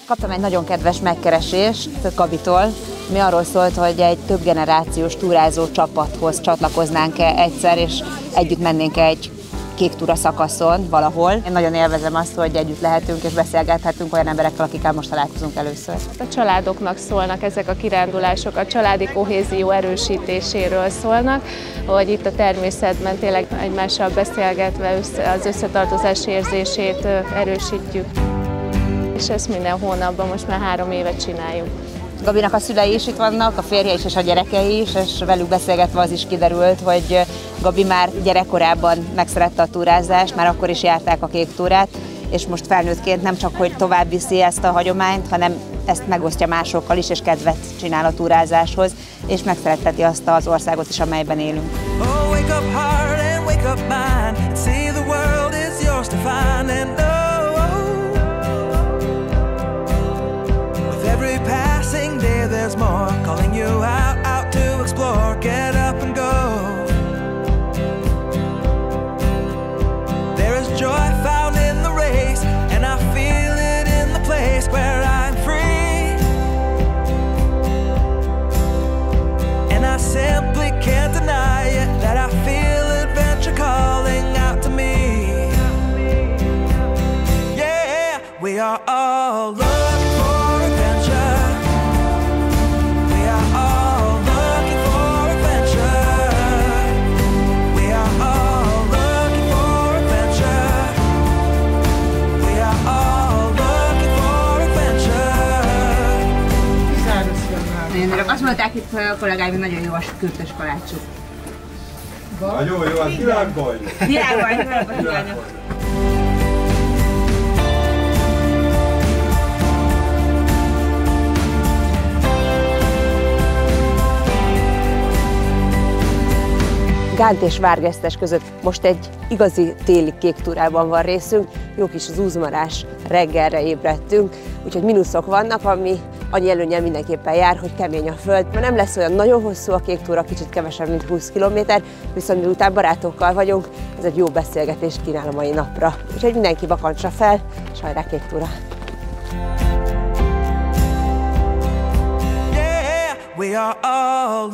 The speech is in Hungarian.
Kaptam egy nagyon kedves megkeresést Gabitól, mi arról szólt, hogy egy több generációs túrázó csapathoz csatlakoznánk egyszer, és együtt mennénk egy kék túra szakaszon valahol. Én nagyon élvezem azt, hogy együtt lehetünk és beszélgethetünk olyan emberekkel, akikkel most találkozunk először. A családoknak szólnak ezek a kirándulások, a családi kohézió erősítéséről szólnak, hogy itt a természetben tényleg egymással beszélgetve az összetartozás érzését erősítjük. És ezt minden hónapban most már 3 éve csináljuk. Gabinak a szülei is itt vannak, a férje is és a gyerekei is, és velük beszélgetve az is kiderült, hogy Gabi már gyerekkorában megszerette a túrázást, már akkor is járták a kék túrát, és most felnőttként nem csak, hogy tovább viszi ezt a hagyományt, hanem ezt megosztja másokkal is, és kedvet csinál a túrázáshoz, és megszeretteti azt az országot is, amelyben élünk. Oh, wake up heart and wake up mind, and see the world is yours to find, and every passing day there's more calling you out to explore. Get up and go. There is joy found in the race, and I feel it in the place where I'm free. And I simply can't deny it, that I feel adventure calling out to me. Yeah, we are all looking for adventure. We are all looking for adventure. We are all looking for adventure. We are all looking for adventure. Nagyon örök. Azt mondták itt a kollégáim, hogy nagyon jó a kürtös kalácsuk. Nagyon jó, az világbaj. Világbaj. Gánt és Várgesztes között most egy igazi téli kék túrában van részünk, jó kis zúzmarás reggelre ébredtünk, úgyhogy mínuszok vannak, ami annyi előnnyel mindenképpen jár, hogy kemény a föld. Ma nem lesz olyan nagyon hosszú a kék túra, kicsit kevesebb, mint 20 km, viszont miután barátokkal vagyunk, ez egy jó beszélgetést kínál a mai napra. Úgyhogy mindenki bakancsa fel, és hajrá kék túra! Yeah, we are all